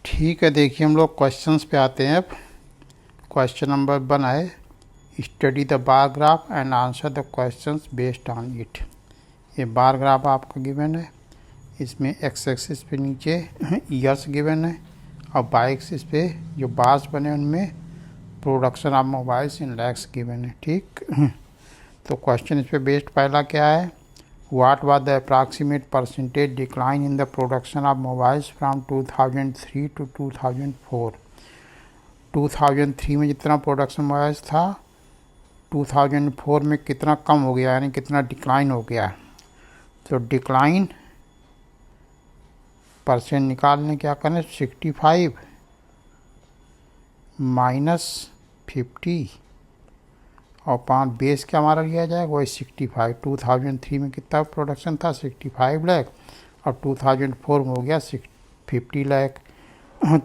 ठीक है, देखिए हम लोग क्वेश्चंस पे आते हैं। अब क्वेश्चन नंबर 1 है, study the bar graph and answer the questions based on it. ये बार ग्राफ आपका गिवन है, इसमें एक्स एक्सिस पे नीचे ईयर्स गिवन है और वाई एक्सिस पे जो बार्स बने उनमें production of mobiles in lakhs given है। ठीक तो क्वेश्चन इस पे बेस्ड पहला क्या है, What was the approximate percentage decline in the production of mobiles from 2003 to 2004? 2003 में जितना प्रोडक्शन मोबाइल्स था 2004 में कितना कम हो गया, यानी कितना डिक्लाइन हो गया। तो डिक्लाइन परसेंट निकालने क्या करना, 65 माइनस 50 और 5 बेस क्या हमारा लिया जाएगा, वही 65। 2003 में कितना प्रोडक्शन था, 65 लाख, और 2004 में हो गया 50 लाख।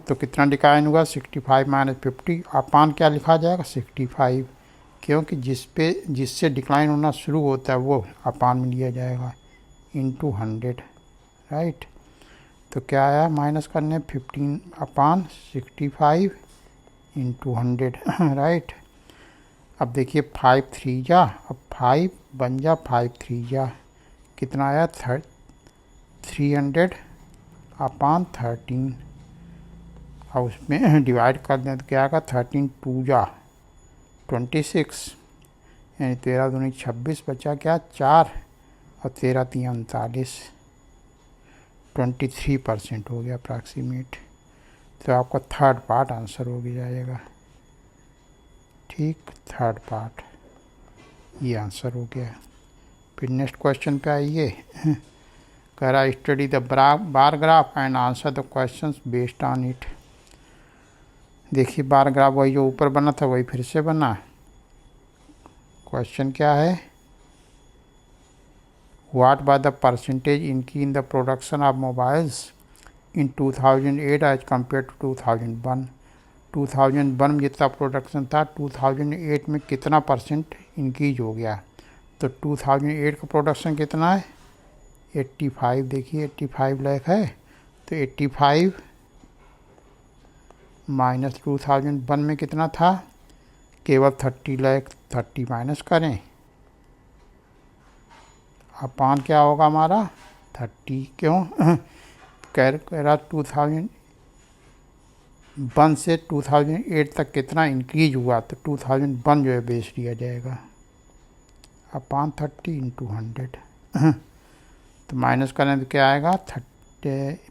तो कितना डिक्लाइन हुआ, 65 माइनस 50, अपान क्या लिखा जाएगा, 65, क्योंकि जिससे डिक्लाइन होना शुरू होता है वो अपान में लिया जाएगा, इंटू 100, राइट। तो क्या आया माइनस करने, 15 अपान 65 इंटू 100, राइट। अब देखिए 5 3 जा, अब 5 बन जा 5 3 जा, कितना आया 300 अपान 13, और उसमें डिवाइड कर दें तो क्या आएगा, 13 2 जा 26, यानी 13 दूनी 26, बचा क्या 4 और 13 3 39, 23% हो गया अप्रॉक्सीमेट। तो आपका थर्ड पार्ट आंसर हो गया जाएगा। ठीक, थर्ड पार्ट ये आंसर हो गया। फिर नेक्स्ट क्वेश्चन पे आइए, कह रहा study the bar graph and answer the questions based on it. देखिए बार ग्राफ वही जो ऊपर बना था वही फिर से बना। क्वेश्चन क्या है, what was the percentage increase in the production of mobiles in 2008 as compare to 2001। 2001 में जितना प्रोडक्शन था 2008 में कितना परसेंट इंक्रीज हो गया। तो 2008 का प्रोडक्शन कितना है, 85, देखिए 85 लाख है। तो 85 माइनस 2001 में कितना था, केवल 30 लाख, 30 माइनस करें, अपान क्या होगा हमारा 30, क्यों कह रहा 2001 से 2008 तक कितना इंक्रीज हुआ, तो 2001 जो है बेस लिया जाएगा, अपान 30 इंटू 100। तो माइनस करें तो क्या आएगा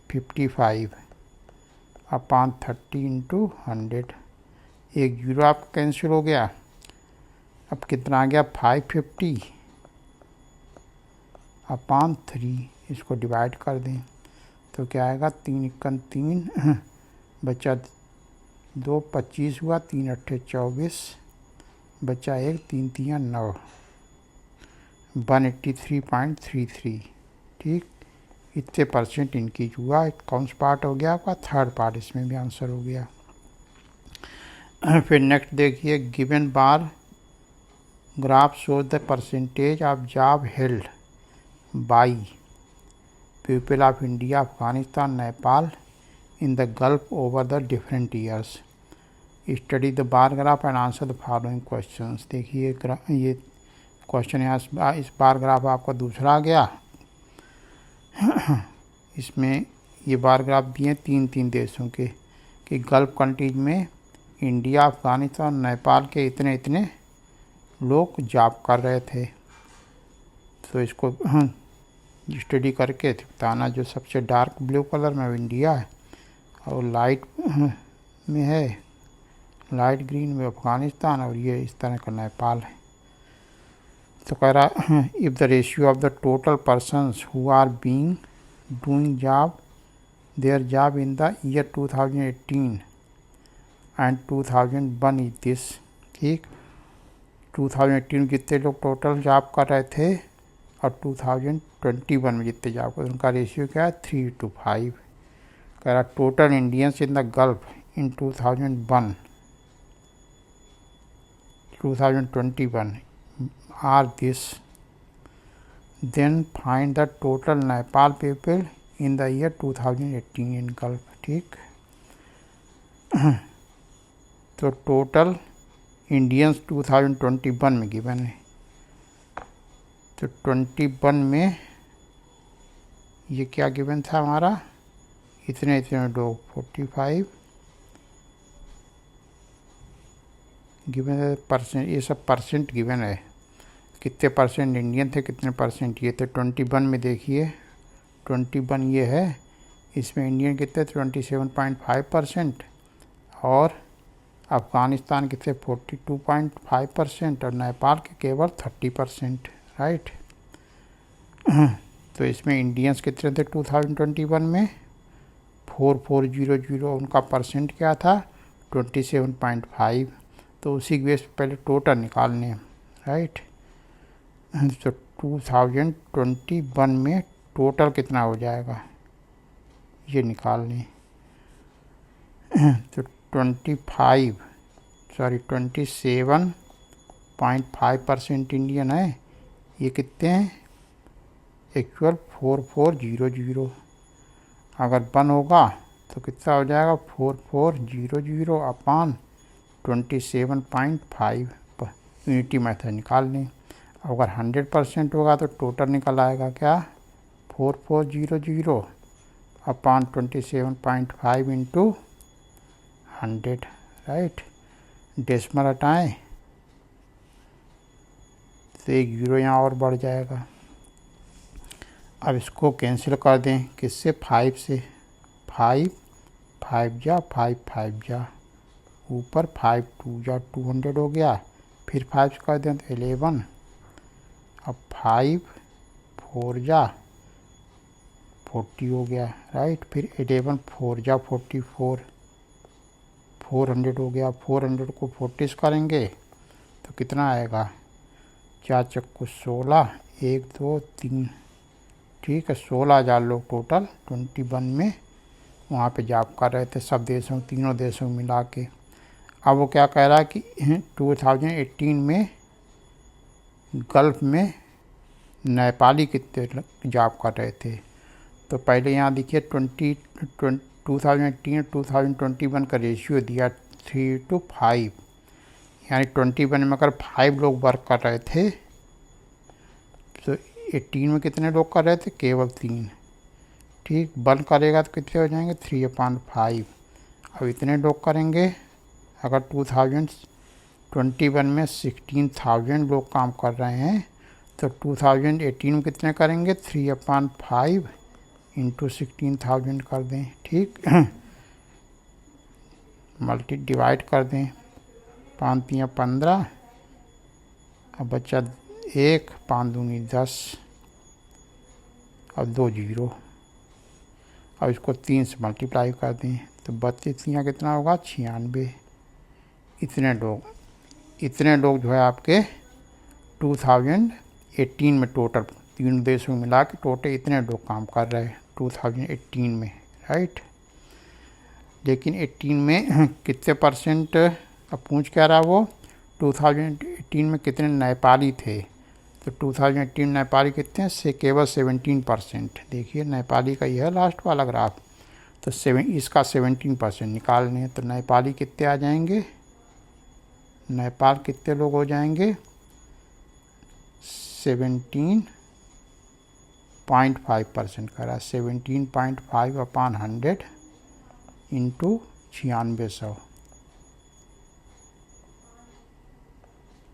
55 अपान 30 इंटू 100, एक जीरो आपका कैंसिल हो गया। अब कितना आ गया 550 अपान 3, इसको डिवाइड कर दें तो क्या आएगा 3 1 3, बचा 2 25 हुआ, 3 8 24, बचा 1 3 3 9, 183.33। ठीक, इतने परसेंट इंक्रीज हुआ। कौन सा पार्ट हो गया आपका, थर्ड पार्ट, इसमें भी आंसर हो गया। फिर नेक्स्ट देखिए, given bar graph shows the percentage of job held by people of India, Afghanistan, Nepal in the Gulf over the different years. Study the bar graph and answer the following questions. देखिए ये question यहाँ इस bar graph आपका दूसरा आ गया। इसमें ये bar graph दिए 3 देशों के, कि गल्फ कंट्रीज में इंडिया, अफगानिस्तान, नेपाल के इतने इतने लोग जॉब कर रहे थे। तो इसको स्टडी करके बताना। जो सबसे डार्क ब्लू कलर में इंडिया है और लाइट में है, लाइट ग्रीन में अफगानिस्तान, और ये इस तरह का नेपाल है। तो कह रहा if the ratio of the total persons who are being doing job their job in the year 2018 and 2001 is this. ठीक, 2018 में जितने लोग टोटल जॉब कर रहे थे और 2021 में जितने जॉब कर, उनका रेशियो क्या है 3:5। कह रहा total Indians in the Gulf in 2021 are this, then find the total Nepal people in the year 2018 in Gulf. ठीक, तो टोटल इंडियंस 2021 में गिवन है। तो 21 में ये क्या गिवन था हमारा, इतने इतने लोग 45 गिवन है परसेंट, ये सब परसेंट गिवन है, कितने परसेंट इंडियन थे कितने परसेंट ये थे। 21 में देखिए 21 ये है, इसमें इंडियन कितने 27.5% और अफ़गानिस्तान कितने 42.5% और नेपाल के केवल 30%, राइट। तो इसमें इंडियंस कितने थे 2021 में 4400, उनका परसेंट क्या था 27.5। तो उसी के बेस पे पहले टोटल निकालने हैं, राइट। तो 2021 में टोटल कितना हो जाएगा ये निकालने। तो 27.5% इंडियन है, ये कितने हैं एक्चुअल 4400। अगर 1 होगा तो कितना हो जाएगा 4400 अपान 27.5 यूनिटी मेथड निकाल लें। अगर 100% होगा तो टोटल निकल आएगा क्या 4400 अपान 27.5 इंटू 100, राइट। डेसिमल हटाएं तो एक जीरो यहाँ और बढ़ जाएगा। अब इसको कैंसिल कर दें किससे 5 से, 5 5 जा 5 5 जा, ऊपर 5 2 जा 200 हो गया, फिर 5 कर दें तो 11, अब 5 4 जा 40 हो गया, राइट। फिर 11 4 जा 44, 400 हो गया। 400 को 40 से करेंगे तो कितना आएगा 4 चक्कू 16, 1 2 3, ठीक है। 16,000 लोग टोटल 21 में वहाँ पे जॉब कर रहे थे, सब देशों तीनों देशों में मिला के। अब वो क्या कह रहा है कि 2018 में गल्फ़ में नेपाली कितने जॉब कर रहे थे। तो पहले यहाँ देखिए 2018-2021 का रेशियो दिया 3:5, यानी 21 में अगर 5 लोग वर्क कर रहे थे तो 18 में कितने लोग कर रहे थे केवल 3, ठीक। 1 करेगा तो कितने हो जाएंगे 3/5। अब इतने लोग करेंगे, अगर 2021 में 16,000 लोग काम कर रहे हैं तो 2018 में कितने करेंगे 3/5 इंटू 16,000 कर दें, ठीक। मल्टी डिवाइड कर दें, 5 3 15, अब बच्चा 1, 5 दूनी 10 और 2 जीरो। अब इसको 3 से मल्टीप्लाई कर दें तो 32 यहाँ कितना होगा 96। इतने लोग जो है आपके 2018 में टोटल तीन देशों में मिला के टोटल इतने लोग काम कर रहे हैं 2018 में, राइट। लेकिन 18 में कितने परसेंट, अब पूछ क्या रहा वो 2018 में कितने नेपाली थे। तो 2018 नेपाली कितने से केवल 17%। देखिए नेपाली का यह लास्ट वाला ग्राफ, तो इसका 17% निकालने हैं। तो नेपाली कितने आ जाएंगे, नेपाल कितने लोग हो जाएंगे 17.5% करा, 17.5 अपान 100 इंटू 9600,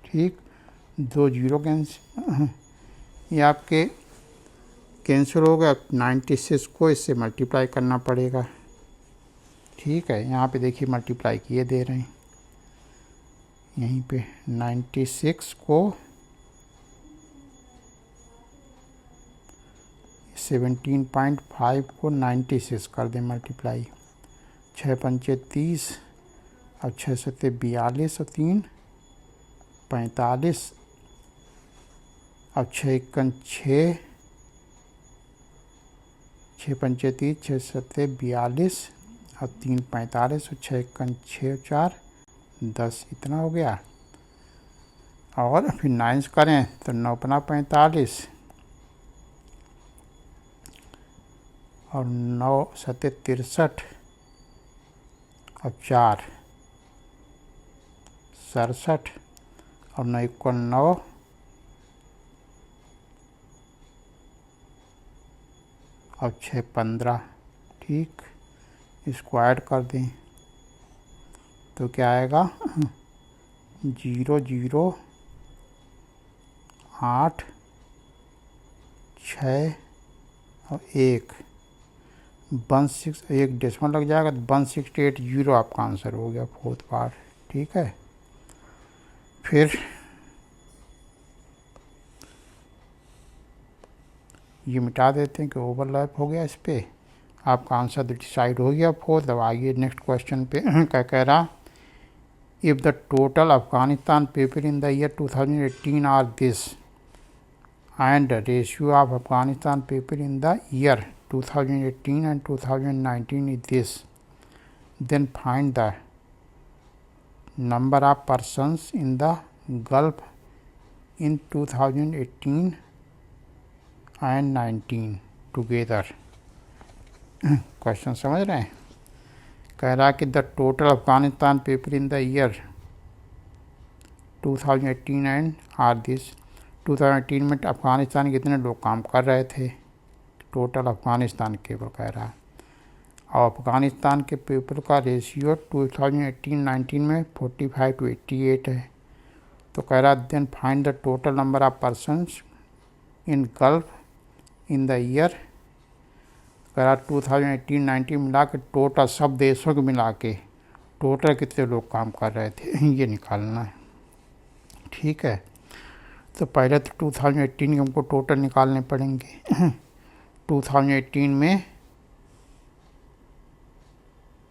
ठीक। 2 जीरो कैंसिल, ये आपके कैंसिल हो गया। 96 को इससे मल्टीप्लाई करना पड़ेगा, ठीक है। यहाँ पे देखिए मल्टीप्लाई किए दे रहे हैं, यहीं पे 96 को 17.5 को 96 कर दें मल्टीप्लाई, 6 पंचे 30 और 6 सत्ते 42 और 3 45 और 6 एकन 6, 6 पंचे 30, 6 सत्ते 42 और 3 45 और 6 एकन 6 4 10, इतना हो गया। और फिर 9 करें तो 9 पना 45 और 9 सत्ते 63 अब 4 67 और 9 इक्वल 9, अब 6 15। ठीक, इसको ऐड कर दें तो क्या आएगा 0 0 8 6 और 1 16, एक डेसिमल लग जाएगा तो 1680 आपका आंसर हो गया, फोर्थ पार्ट। ठीक है, फिर ये मिटा देते हैं कि ओवरलैप हो गया, इस पे आपका आंसर डिसाइड हो गया फोर्थ। अब आइए नेक्स्ट क्वेश्चन पे। क्या कह रहा, if the total Afghanistan people in the year 2018 are this and the ratio of Afghanistan people in the year 2018 and 2019 is this, then find the number of persons in the Gulf in 2018 and 19 together। Question समझ रहे हैं? कह रहा कि the total Afghanistan people in the year 2018 and are this, 2018 में अफ़गानिस्तान के कितने लोग काम कर रहे थे, टोटल अफ़गानिस्तान केवल कह रहा है। और अफ़गानिस्तान के पीपल का रेशियो 2018-19 में 45:88 है। तो कह रहा then find the total number of persons in Gulf in the year. कह रहा 2018-19 मिला के टोटल सब देशों को मिला के टोटल कितने लोग काम कर रहे थे, ये निकालना है। ठीक है, तो पहले तो 2018 के हमको टोटल निकालने पड़ेंगे। 2018 में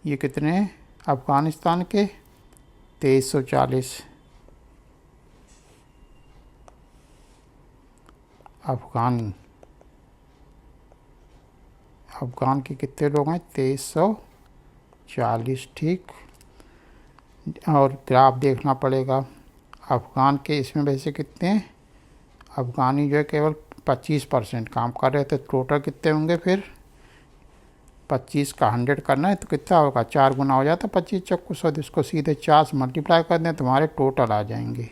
ये कितने अफ़गानिस्तान के 2340, अफ़गान के कितने लोग हैं 2340। ठीक, और ग्राफ देखना पड़ेगा अफ़गान के, इसमें वैसे कितने अफ़गानी जो है केवल 25% काम कर रहे थे, टोटल कितने होंगे फिर 25 का 100 करना है तो कितना होगा 4 गुना हो जाता 25 चक्कू 100, इसको सीधे 4 से मल्टीप्लाई कर दें तुम्हारे टोटल आ जाएंगे।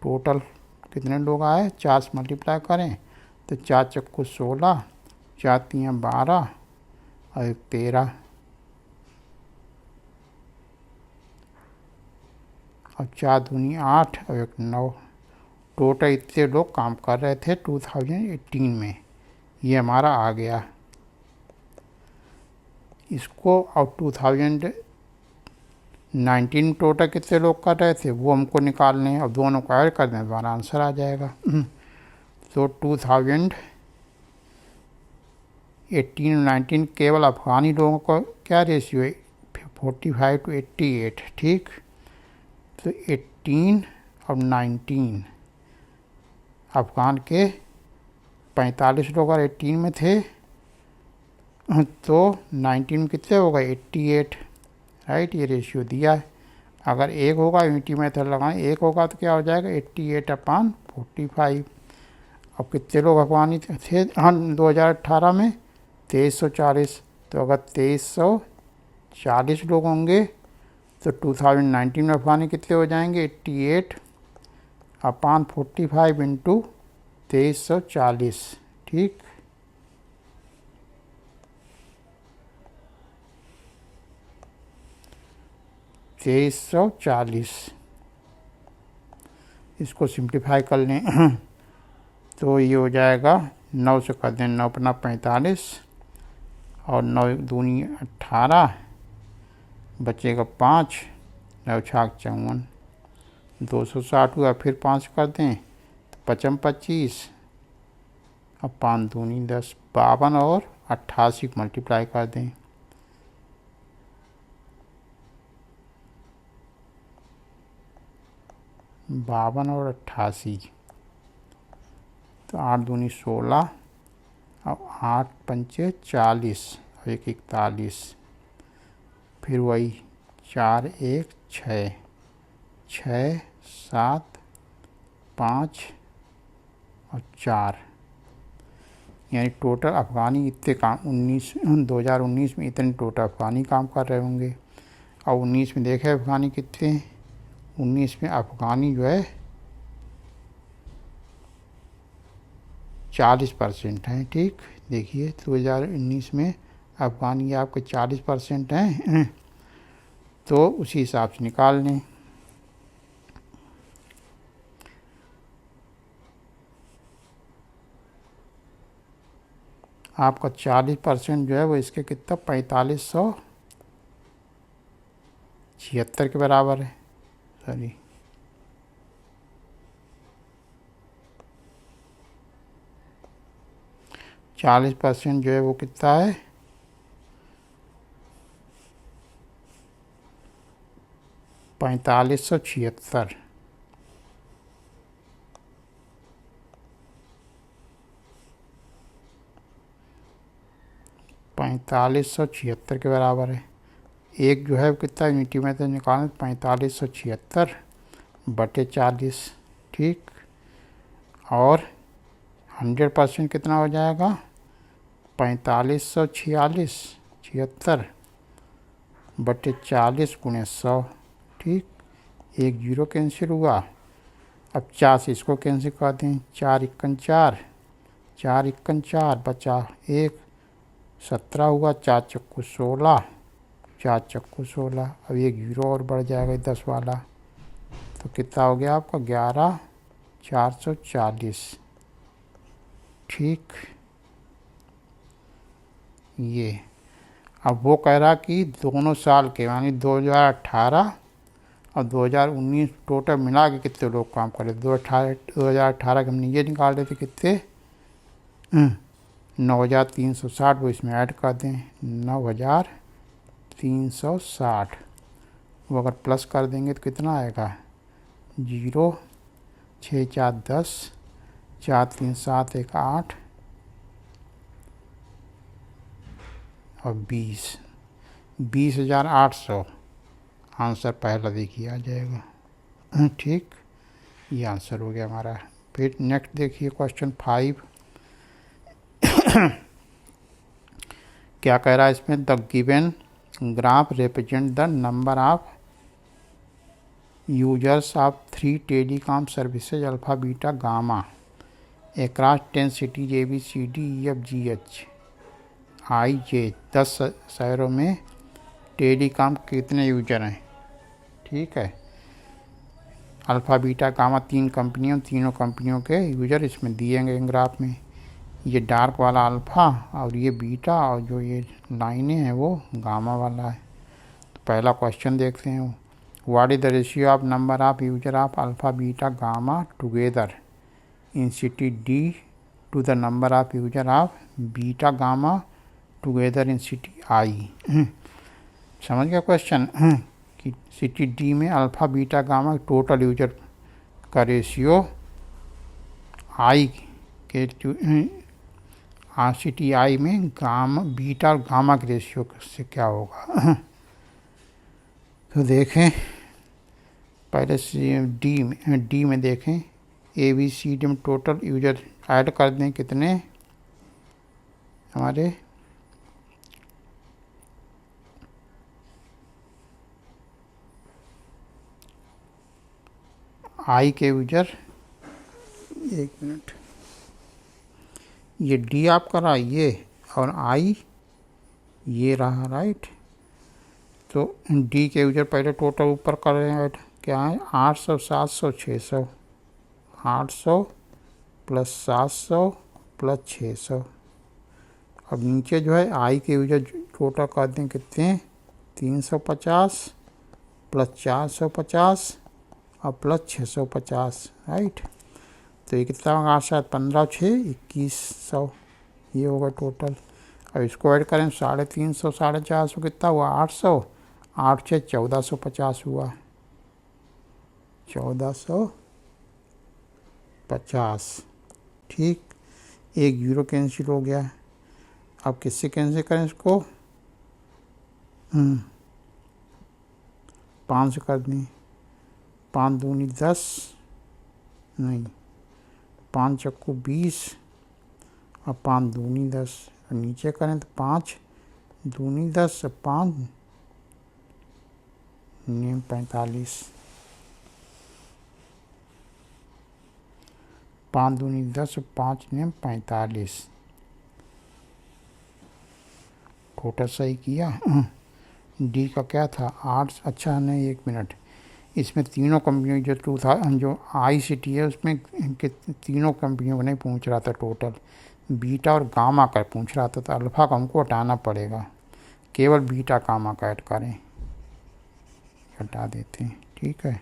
टोटल कितने लोग आए 4 से मल्टीप्लाई करें तो 4 चक्कू 16, 4 3 12 और 1 13 और 4 दूनी 8 और 1 9। टोटल इतने लोग काम कर रहे थे 2018 में, ये हमारा आ गया। इसको अब 2019 टोटल कितने लोग कर रहे थे वो हमको निकालने हैं, अब दोनों को ऐड कर दें हमारा आंसर आ जाएगा। तो 2018-19 केवल अफ़गानी लोगों का क्या रेशियो है 45:88। ठीक, तो 18 और 19 अफ़गान के 45 लोग और 18 में थे तो 19 में कितने होगा 88। राइट, ये रेशियो दिया है। अगर एक होगा यूनिटी मेथड लगाएं, एक होगा तो क्या हो जाएगा 88/45। अब कितने लोग अफ़गानी थे 2018 में 2340, तो अगर 2340 लोग होंगे तो 2019 में अफ़गानी कितने हो जाएंगे 88/45 इंटू 2340। ठीक, तेईस 2340, इसको सिंप्लीफाई कर लें तो ये हो जाएगा 9 से कर दें 9 अपना 45 और 9 दूनी 18, बचेगा 5, 9 छाक 54, 260 हुआ। फिर 5 कर दें तो 55 25 और 5 दूनी 10, 52 और 88 को मल्टीप्लाई कर दें 52 और 88, तो 8 दूनी 16 और 8 पंचे 40 और 1 41, फिर वही 4 1 6 6 7 5 और 4, यानी टोटल अफ़गानी इतने काम 2019 में इतने टोटल अफ़गानी काम कर रहे होंगे। और 19 में देखे अफ़गानी कितने हैं, 19 में अफ़गानी जो है 40% हैं। ठीक, देखिए 2019 में अफ़गानी आपके 40% हैं, तो उसी हिसाब से निकाल लें। आपका 40% जो है वो इसके कितना 4576 के बराबर है। सॉरी, चालीस % जो है वो कितना है 4576। $4576 के बराबर है। एक जो है कितना यूनिटी में तो निकालें 4576 बटे 40। ठीक, और 100% कितना हो जाएगा 4546 बटे 40 गुणे 100। ठीक, एक जीरो कैंसिल हुआ। अब 4 से इसको कैंसिल कर दें, 4 इक्कन 4, 4 इक्कन 4 बचा 1, 17 हुआ, 4 चक्कू 16, 4 चक्कू 16। अब एक जीरो और बढ़ जाएगा 10 वाला, तो कितना हो गया आपका 11,440। ठीक, ये अब वो कह रहा कि दोनों साल के यानी 2018 और 2019 टोटल मिला के कितने लोग काम कर रहे थे। 2018 के हमने ये निकाल रहे थे कितने 9,360, वो इसमें ऐड कर दें 9,360। वो अगर प्लस कर देंगे तो कितना आएगा 0, 6 4 10, 4 3 7 1 8 और 20,800 आंसर पहला देखिए आ जाएगा। ठीक, ये आंसर हो गया हमारा। फिर नेक्स्ट देखिए क्वेश्चन 5। क्या कह रहा है इसमें, the given graph represent the number of users of 3 telecom services alpha beta gamma across 10 cities ABCDEFGHIJ। 10 शहरों में टेलीकॉम कितने यूजर हैं। ठीक है, अल्फ़ा बीटा गामा 3 कंपनियों, तीनों कंपनियों के यूजर इसमें दिए गए ग्राफ में। ये डार्क वाला अल्फ़ा और ये बीटा और जो ये लाइनें हैं वो गामा वाला है। तो पहला क्वेश्चन देखते हैं, what is the ratio of number of user of alpha beta gamma together in city D to the number of user of beta gamma together in city I. समझ गया क्वेश्चन कि city D में alpha beta gamma total user का ratio आई के city I में gamma beta और gamma के रेशियो से क्या होगा। तो देखें पहले डी में देखें ABCD में टोटल यूजर ऐड कर दें कितने हमारे आई के यूजर। एक मिनट, ये डी आपका रहा ये और आई ये रहा, राइट। तो डी के यूजर पहले टोटल ऊपर कर रहे हैं ऐड, क्या है 800 700 600, 800 प्लस 700 प्लस 600। अब नीचे जो है आई के यूजर टोटल कर दें कितने 350 प्लस 450 और प्लस 650, राइट। तो ये कितना होगा 8 15 6 2100, ये होगा टोटल। अब इसको ऐड करें 350 450 कितना हुआ 800, 8 6 1450 हुआ 1450। ठीक, एक जीरो कैंसिल हो गया। अब किससे कैंसिल करें इसको 5 से कर दें, 5 दूनी 10 नहीं, 5 चक्कू 20 और 5 दूनी 10। नीचे करें तो 5 दूनी 10 5 नियम 45, 5 दूनी 10, 5 नियम 45। टोटल सही किया। डी का क्या था 8। अच्छा नहीं, 1 मिनट, इसमें तीनों कंपनियों जो जो ICT है उसमें तीनों कंपनियों को नहीं पूछ रहा था टोटल, बीटा और गामा का पूछ रहा था, तो अल्फ़ा का हमको हटाना पड़ेगा, केवल बीटा गामा का ऐड करें, हटा देते हैं। ठीक है,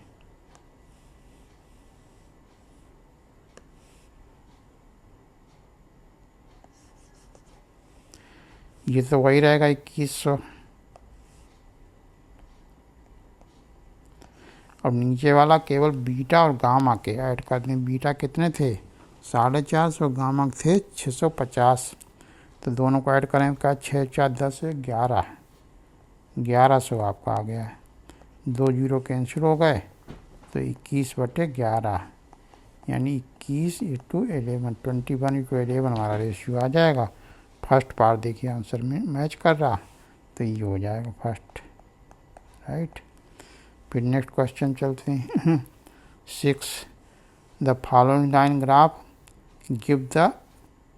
ये तो वही रहेगा 2100। अब नीचे वाला केवल बीटा और गामा के ऐड कर दें। बीटा कितने थे 450, गामा थे 650, तो दोनों को ऐड करें क्या 6 4 10 11, 1100 आपका आ गया है। 2 जीरो कैंसिल हो गए, तो 21/11, यानी 21:11, 21:11 हमारा रेशियो आ जाएगा। फर्स्ट पार्ट देखिए आंसर में मैच कर रहा, तो ये हो जाएगा फर्स्ट, राइट। फिर नेक्स्ट क्वेश्चन चलते हैं। 6, the following line graph give the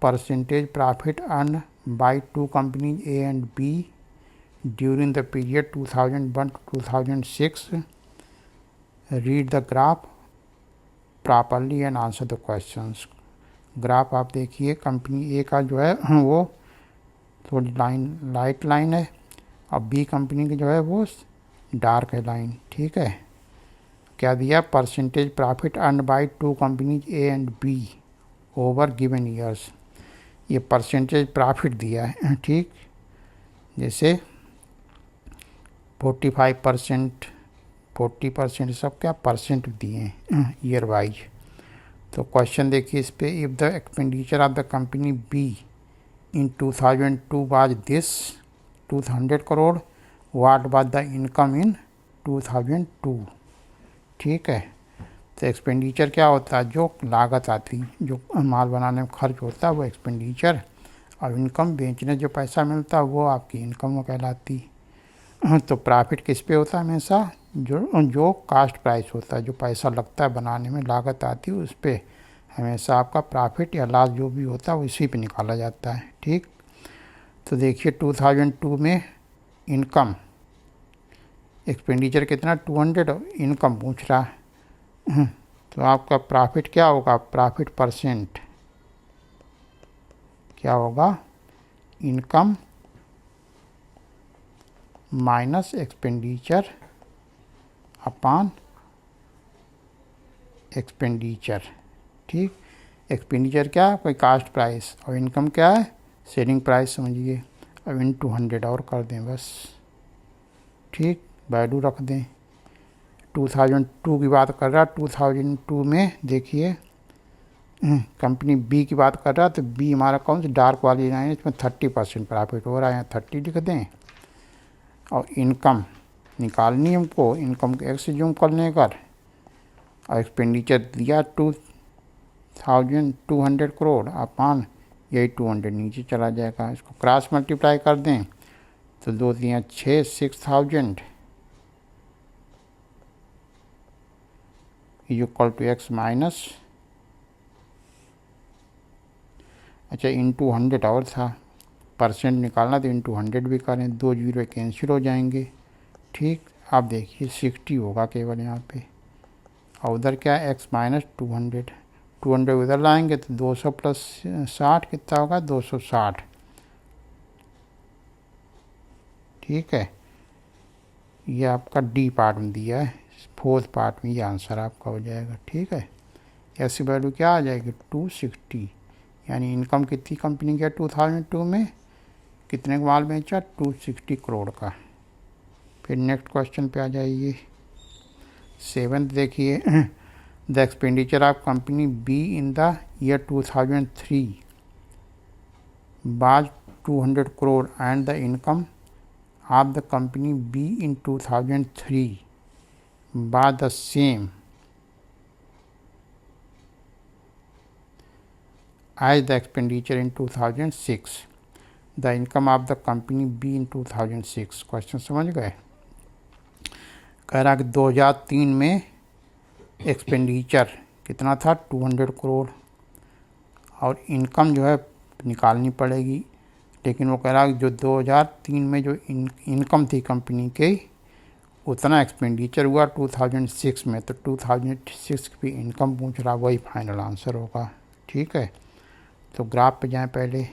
percentage profit earn by 2 companies A and B during the period 2001 to 2006. Read the graph properly and answer the questions. Graph आप देखिए, company ए का जो है वो थोड़ी लाइट लाइन है, और बी कंपनी की जो है वो डार्क है लाइन। ठीक है, क्या दिया percentage profit earn by 2 companies A and B over given years, ये परसेंटेज प्रॉफिट दिया है। ठीक, जैसे 45%, 40%, सब क्या परसेंट दिए हैं ईयर वाइज। तो क्वेश्चन देखिए इस पे, if the expenditure of the company be in 2002 was this 200 crore, what was the income in 2002। ठीक है, तो एक्सपेंडिचर क्या होता है, जो लागत आती, जो माल बनाने में खर्च होता है वो एक्सपेंडिचर, और इनकम बेचने जो पैसा मिलता है वो आपकी इनकम कहलाती। तो प्रॉफिट किस पे होता है हमेशा, जो कास्ट प्राइस होता है, जो पैसा लगता है बनाने में, लागत आती है, उस पर हमेशा आपका प्रॉफिट या लॉस जो भी होता है वो इसी पे निकाला जाता है। ठीक, तो देखिए 2002 में इनकम, एक्सपेंडिचर कितना 200, इनकम पूछ रहा है, तो आपका प्रॉफिट क्या होगा, प्रॉफिट परसेंट क्या होगा, income minus expenditure upon expenditure. ठीक, एक्सपेंडिचर क्या है, कोई कास्ट प्राइस, और इनकम क्या है सेलिंग प्राइस समझिए। अब इन 200 और कर दें बस। ठीक, वैल्यू रख दें। 2002 की बात कर रहा, 2002 में देखिए कंपनी बी की बात कर रहा, तो बी हमारा कौन सी डार्क वाली लाइन है, इसमें 30% प्रॉफिट हो रहा है, 30 लिख दें। और इनकम निकालनी हमको, इनकम को एक्स जूम कर लें कर, और एक्सपेंडिचर दिया 200 करोड़ अपान यही 200 नीचे चला जाएगा। इसको क्रॉस मल्टीप्लाई कर दें तो 2 दिया 6, 6000 इक्वल टू एक्स माइनस, अच्छा इंटू 100 और था, परसेंट निकालना तो इंटू 100 भी करें, 2 जीरो कैंसिल हो जाएंगे। ठीक, आप देखिए 60 होगा केवल यहाँ पे, और उधर क्या है एक्स माइनस 200, 200 उधर लाएंगे तो 200 प्लस 60 कितना होगा 260। ठीक है, ये आपका डी पार्ट में दिया है, 4th पार्ट में ये आंसर आपका हो जाएगा। ठीक है, ऐसी वैल्यू क्या आ जाएगी 260, यानी इनकम कितनी कंपनी का 2002 में, कितने का माल बेचा 260 करोड़ का। फिर नेक्स्ट क्वेश्चन पे आ जाइए। 7th देखिए, the expenditure of company be in the year 2003 was 200 crore and the income of the company be in 2003 was the same as the expenditure in 2006, the income of the company B in 2006। Question समझ गए। कह रहा कि 2003 में expenditure कितना था 200 करोड़ और income जो है निकालनी पड़ेगी, लेकिन वो कह रहा है कि जो 2003 में जो इनकम थी कंपनी की उतना एक्सपेंडिचर हुआ 2006 में, तो 2006 की इनकम पूछ रहा, वही फाइनल आंसर होगा। ठीक है, तो ग्राफ पे जाएं। पहले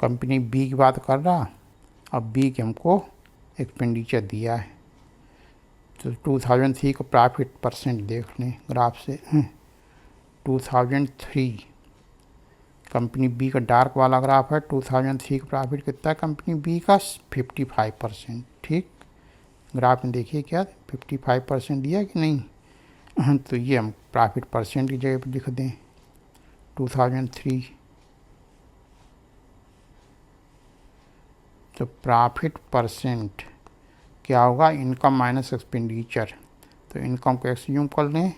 कंपनी बी की बात कर रहा, अब बी के हमको एक्सपेंडिचर दिया है, तो 2003 का प्रॉफिट परसेंट देख लें ग्राफ से। 2003 कंपनी बी का डार्क वाला ग्राफ है। 2003 का प्रॉफिट कितना है कंपनी बी का 55%। ठीक, ग्राफ में देखिए क्या 55% दिया कि नहीं। तो ये हम प्रॉफिट परसेंट की जगह पर लिख दें 2003। तो प्रॉफिट परसेंट क्या होगा, इनकम माइनस एक्सपेंडिचर। तो इनकम को एक्सयूम कर लें,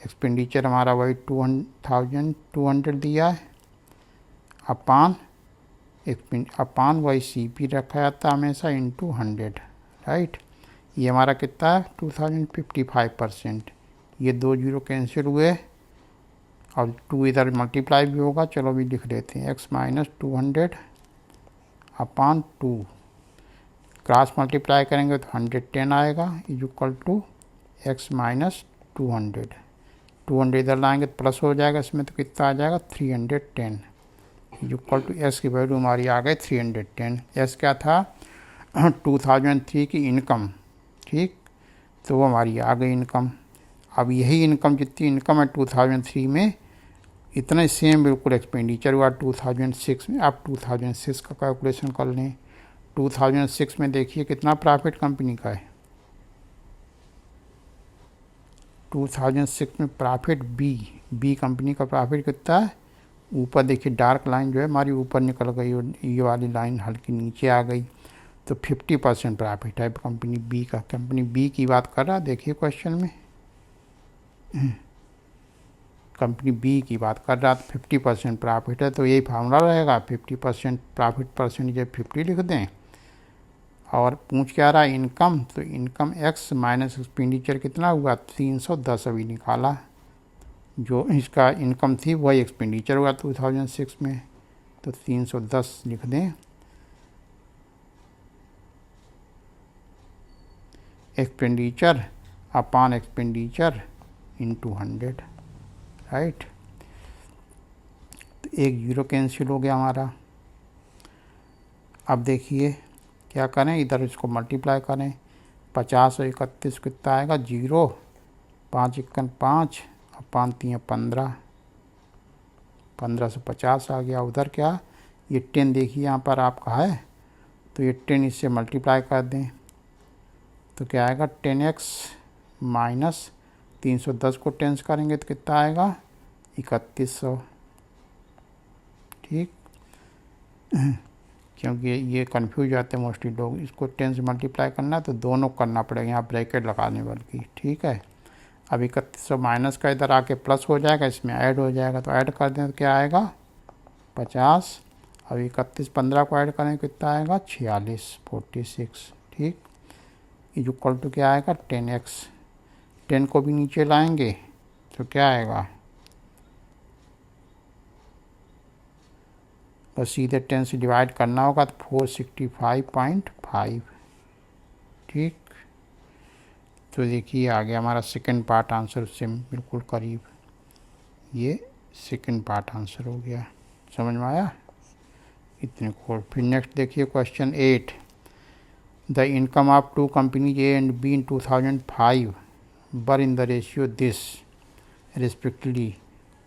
एक्सपेंडिचर हमारा वही 2200 दिया है, अपान वही CP रखा जाता है हमेशा इंटू 100। राइट, ये हमारा कितना है 2055%। ये 2 जीरो कैंसिल हुए और 2 इधर मल्टीप्लाई भी होगा, चलो भी लिख देते हैं x minus 200 upon 2, cross multiply करेंगे तो 110 आएगा, is equal to x minus 200। 200 इधर लाएंगे तो प्लस हो जाएगा इसमें, तो कितना आ जाएगा 310, इज इक्वल टू एस की वैल्यू हमारी आ गई 310। एस क्या था 2003 की इनकम। ठीक, तो वो हमारी आ गई इनकम। अब यही इनकम जितनी इनकम है 2003 में, इतना सेम बिल्कुल एक्सपेंडिचर हुआ 2006 में। आप 2006 का कैलकुलेशन कर लें। 2006 में देखिए कितना प्रॉफिट कंपनी का है। 2006 में प्रॉफिट बी कंपनी का प्रॉफिट कितना है, ऊपर देखिए डार्क लाइन जो है हमारी ऊपर निकल गई और ये वाली लाइन हल्की नीचे आ गई, तो 50% प्रॉफिट है कंपनी बी का। कंपनी बी की बात कर रहा, देखिए क्वेश्चन में कंपनी बी की बात कर रहा, तो 50% प्रॉफिट है, तो यही फार्मूला रहेगा 50% प्रॉफिट परसेंटेज 50 लिख दें। और पूछ क्या रहा इनकम, तो इनकम एक्स माइनस एक्सपेंडिचर कितना हुआ 310 अभी निकाला, जो इसका इनकम थी वही एक्सपेंडिचर हुआ 2006 में, तो 310 लिख दें। एक्सपेंडिचर अपान एक्सपेंडिचर इंटू 100। राइट, तो 1 जीरो कैंसिल हो गया हमारा। अब देखिए क्या करें, इधर इसको मल्टीप्लाई करें, 50 और 31 कितना आएगा 0, 5 एकन 5 अपान 3 15, 15 से 50 आ गया। उधर क्या ये 10 देखिए यहाँ पर आपका है, तो ये 10 इससे मल्टीप्लाई कर दें तो क्या आएगा 10x माइनस 310 को 10 करेंगे तो कितना आएगा 3100। ठीक, क्योंकि ये कंफ्यूज जाते हैं मोस्टली लोग, इसको 10 से मल्टीप्लाई करना है तो दोनों करना पड़ेगा, यहाँ ब्रैकेट लगाने बल्कि। ठीक है, अब 3100 माइनस का इधर आके प्लस हो जाएगा, इसमें ऐड हो जाएगा, तो ऐड कर दें तो क्या आएगा 50। अब 31 15 को ऐड करें कितना आएगा 46। ठीक, इज इक्वल टू क्या आएगा 10x। 10 को भी नीचे लाएंगे तो क्या आएगा, बस सीधे 10 से डिवाइड करना होगा तो 465.5। ठीक, तो देखिए आ गया हमारा सेकंड पार्ट आंसर, उससे बिल्कुल करीब ये सेकंड पार्ट आंसर हो गया। समझ में आया इतने को। फिर नेक्स्ट देखिए question 8, the income of 2 companies A and B in 2005 were in the ratio this respectively.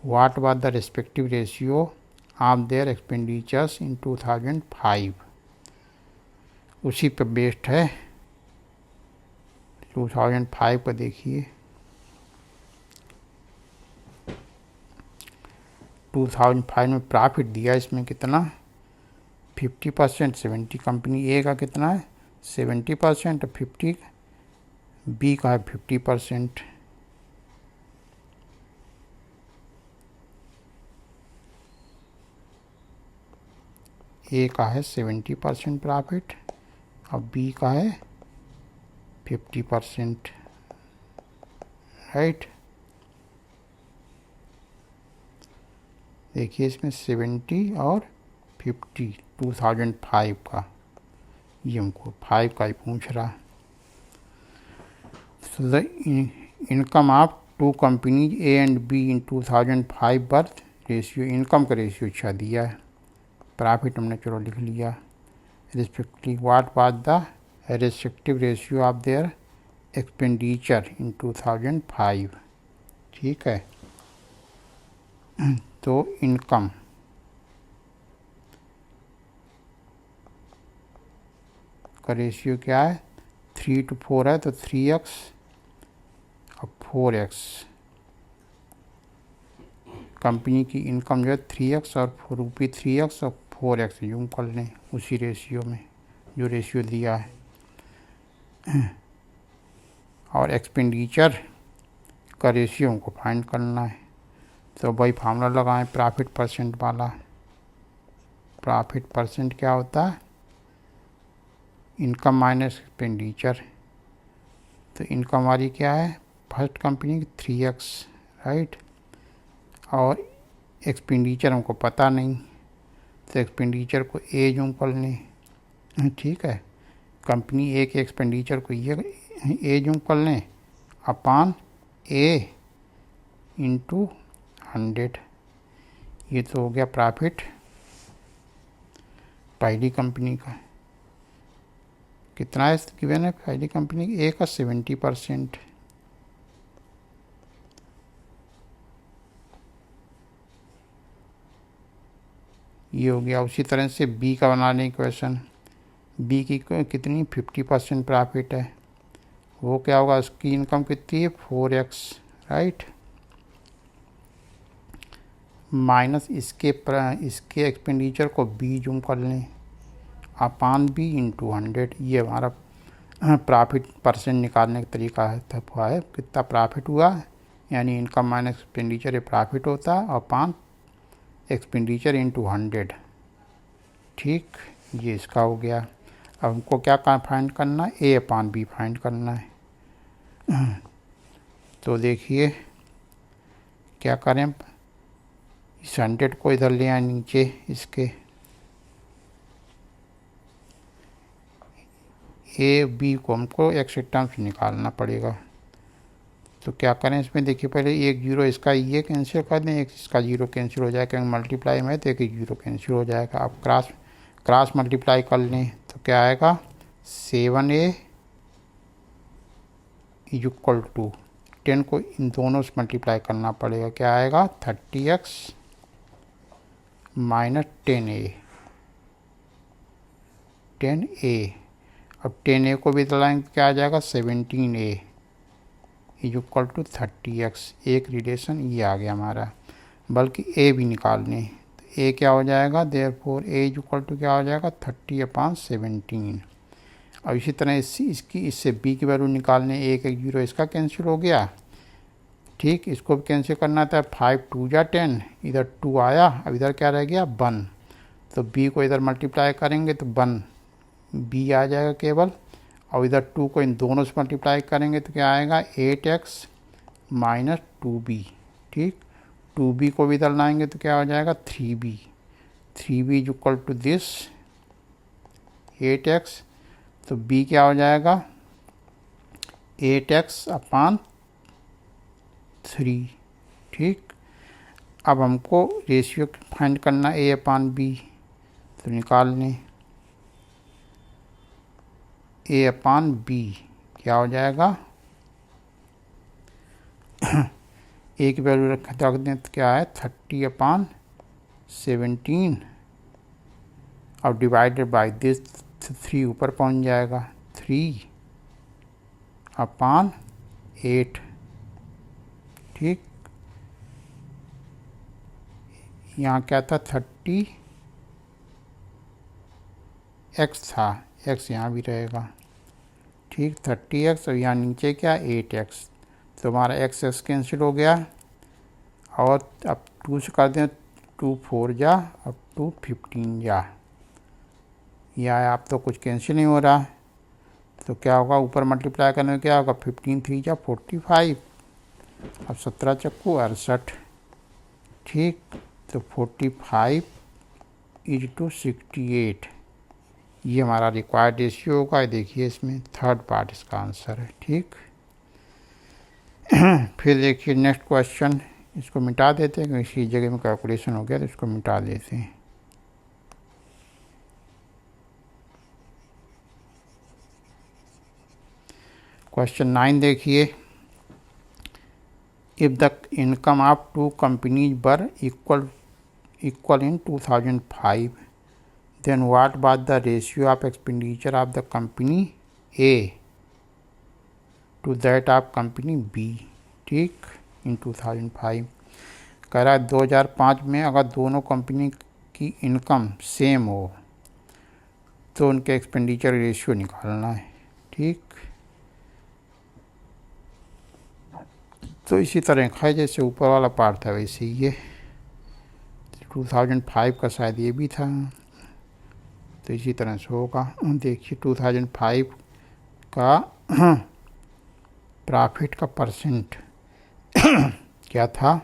What was the respective ratio of their expenditures in 2005? उसी पे बेस्ड है 2005 का। देखिए 2005 में प्रॉफिट दिया इसमें कितना 50%, 70 कंपनी ए का कितना है 70% और 50 बी का है 50%। ए का है 70% प्रॉफिट अब बी का है 50%, राइट। देखिए इसमें 70 और 50, 2005 का, ये हमको 5 का ही पूछ रहा। So the income of two companies A and B in 2005 birth ratio, income का रेशियो अच्छा दिया है, प्रॉफिट हमने चलो लिख लिया। Respective what was the respective ratio of their expenditure in 2005, ठीक है। तो इनकम का रेशियो क्या है, 3:4 है, तो 3x और 4x। कंपनी की इनकम जो है 3x और रुपये 3x और 4x यूँ कर लें उसी रेशियो में जो रेशियो दिया है। और एक्सपेंडिचर का रेशियो हमको फाइंड करना है, तो भाई फार्मूला लगाएं प्रॉफिट परसेंट वाला। प्रॉफिट परसेंट क्या होता है, इनकम माइनस एक्सपेंडिचर। तो इनकम हमारी क्या है, फर्स्ट कंपनी की 3x, राइट। और एक्सपेंडिचर हमको पता नहीं, तो एक्सपेंडिचर को ए जूम कर लें, ठीक है। कंपनी ए के एक्सपेंडिचर को ये ए जूम कर लें अपान ए इंटू 100, ये तो हो गया प्रॉफिट पहली कंपनी का। कितना है गिवन है पहली कंपनी की, ए का 70%, ये हो गया। उसी तरह से बी का बना लें इक्वेशन, बी की कितनी 50% प्रॉफिट है, वो क्या होगा, उसकी इनकम कितनी है 4x, राइट। माइनस इसके एक्सपेंडिचर को बी जूम कर लें अपान बी इंटू 100, ये हमारा प्रॉफिट परसेंट निकालने का तरीका है। तब हुआ है कितना प्रॉफिट हुआ, यानी इनकम माइनस एक्सपेंडिचर ये प्रॉफिट होता है, अपान एक्सपेंडिचर इंटू 100, ठीक। ये इसका हो गया। अब हमको क्या फाइंड करना है, ए अपान बी फाइंड करना है। तो देखिए क्या करें, इस 100 को इधर ले आए नीचे, इसके ए बी को हमको एक्स टर्म्स निकालना पड़ेगा। तो क्या करें इसमें, देखिए पहले एक जीरो इसका ये कैंसिल कर दें, एक इसका जीरो कैंसिल हो जाएगा, क्योंकि मल्टीप्लाई में तो एक जीरो कैंसिल हो जाएगा। अब क्रॉस मल्टीप्लाई कर लें तो क्या आएगा, 7a इक्वल टू 10 को इन दोनों से मल्टीप्लाई करना पड़ेगा, क्या आएगा 30x माइनस 10a। अब 10a को भी दलाएंगे क्या आ जाएगा 17a इक्वल टू 30x, एक रिलेशन ये आ गया हमारा। बल्कि a भी निकालने, तो a क्या हो जाएगा, देयरफॉर a इक्वल टू क्या हो जाएगा 30/17। और इसी तरह इससे b की वैल्यू निकालने, एक जीरो इसका कैंसिल हो गया, ठीक। इसको भी कैंसिल करना था, 5 2 जा 10, इधर 2 आया, अब इधर क्या रह गया 1, तो b को इधर मल्टीप्लाई करेंगे तो 1 b आ जाएगा केवल, और इधर 2 को इन दोनों से मल्टीप्लाई करेंगे तो क्या आएगा 8x माइनस 2b, ठीक। 2b को भी इधर लाएंगे तो क्या हो जाएगा 3b equal to this 8x, तो b क्या हो जाएगा 8x अपान 3, ठीक। अब हमको रेशियो फाइंड करना a अपान b, तो निकाल लें a अपान b क्या हो जाएगा a की वैल्यू रख दें तो क्या है 30/17 और डिवाइडेड बाय दिस 3 ऊपर पहुंच जाएगा 3/8, ठीक। यहाँ क्या था 30x था, x यहाँ भी रहेगा, ठीक 30x, और यहाँ नीचे क्या 8x, तो हमारा x कैंसिल हो गया। और अब 2 से कर दें 2 4 जा, अब 2 15 जा, यह आप तो कुछ कैंसिल नहीं हो रहा, तो क्या होगा, ऊपर मल्टीप्लाई करने में क्या होगा, 15 3 जा 45, अब 17 चक्कू 68। ठीक, तो 45 इज टू 68, ये हमारा रिक्वायर्ड रेशियो होगा। देखिए इसमें थर्ड पार्ट इसका आंसर है। ठीक, फिर देखिए नेक्स्ट क्वेश्चन, इसको मिटा देते हैं, इसी जगह में कैलकुलेशन हो गया तो इसको मिटा देते हैं। क्वेश्चन 9 देखिए, if the income of two companies were equal in 2005, then what was the ratio of expenditure of the company A to that of company B, ठीक, in 2005। कह रहा है 2005 में अगर दोनों कंपनी की इनकम सेम हो तो उनके एक्सपेंडिचर रेशियो निकालना है। ठीक, तो इसी तरह है, जैसे ऊपर वाला पार्ट था वैसे ये 2005 का शायद ये भी था, तो इसी तरह से होगा। देखिए 2005 का प्रॉफिट का परसेंट क्या था,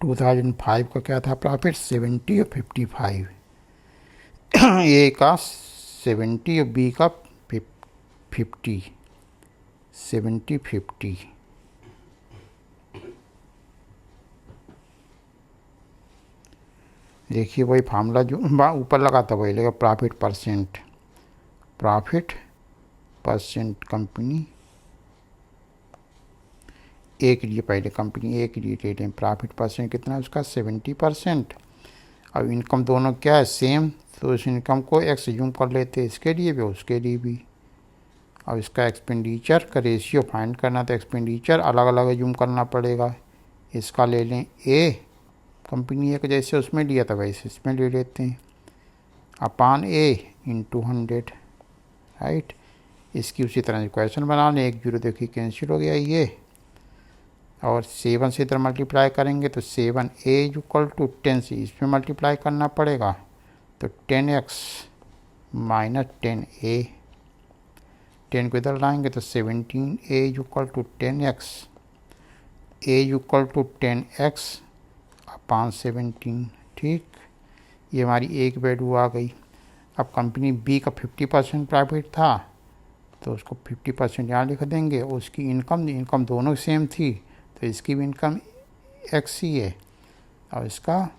2005 का क्या था प्रॉफिट, 70 और 55, ए का 70 और बी का 50, 70 50। देखिए वही फार्मूला जो ऊपर लगा था वही लगा, प्रॉफिट परसेंट कंपनी ए के लिए, पहले कंपनी ए के लिए ले लें, प्रॉफिट परसेंट कितना है उसका 70%। अब इनकम दोनों क्या है, सेम, तो इस इनकम को एक्स यूम कर लेते हैं, इसके लिए भी उसके लिए भी। अब इसका एक्सपेंडिचर का रेशियो फाइंड करना, तो एक्सपेंडिचर अलग अलग यूम करना पड़ेगा। इसका ले लें ए, कंपनी ए को जैसे उसमें लिया था वैसे इसमें ले लेते हैं, अपान ए इंटू 100, राइट। इसकी उसी तरह इक्वेशन बना लें, 1 0 देखिए कैंसिल हो गया ये, और 7 से इधर मल्टीप्लाई करेंगे तो 7a इज इक्वल टू 10 से इसमें मल्टीप्लाई करना पड़ेगा, तो 10x माइनस 10a, 10 को इधर लाएंगे तो 17a is equal to 10x, a is equal to 10x upon 17। ठीक, ये हमारी एक वैल्यू आ गई। अब कंपनी बी का 50% प्रॉफिट था तो उसको 50% यहाँ लिख देंगे, उसकी इनकम दोनों सेम थी तो इसकी भी इनकम एक्स ही है, और इसका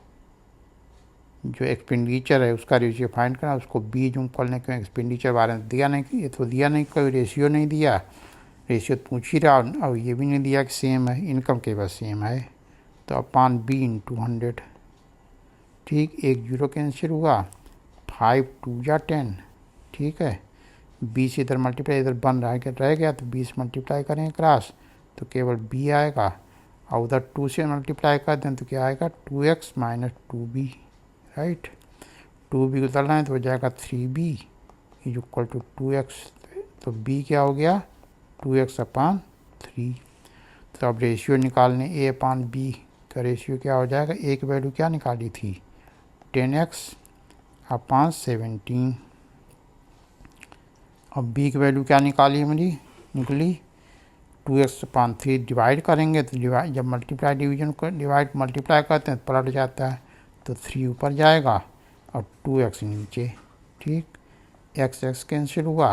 जो एक्सपेंडिचर है उसका रेशियो फाइंड करना, उसको बी जूम करने के एक्सपेंडिचर बारे में दिया नहीं, ये तो दिया नहीं, कोई रेशियो नहीं दिया, रेशियो पूछ ही रहा, और ये भी नहीं दिया कि सेम है, इनकम के बस सेम है, तो अपान बी इंटू 100। ठीक, 1 0 कैंसिल हुआ, 5 2 जा 10। ठीक है, 20 इधर मल्टीप्लाई इधर बन रह गया तो 20 मल्टीप्लाई करेंगे क्रॉस तो केवल b आएगा, और उधर 2 से मल्टीप्लाई कर दें तो क्या आएगा 2x minus 2b, right. 2b उधर लाएँ तो हो जाएगा 3b is equal to 2x, तो b क्या हो गया 2x अपान 3। तो अब रेशियो निकालने a अपान b का रेशियो क्या हो जाएगा, एक वैल्यू क्या निकाली थी 10x अपान 17, अब b की वैल्यू क्या निकाली हमारी, निकली 2x अपान 3, डिवाइड करेंगे तो डिवाइड जब मल्टीप्लाई डिवीजन को मल्टीप्लाई करते हैं तो पलट जाता है, तो 3 ऊपर जाएगा और 2x नीचे। ठीक, x कैंसिल हुआ,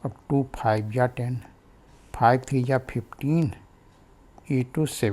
अब 2 5 या 10, 5 3 या 15 e टू 7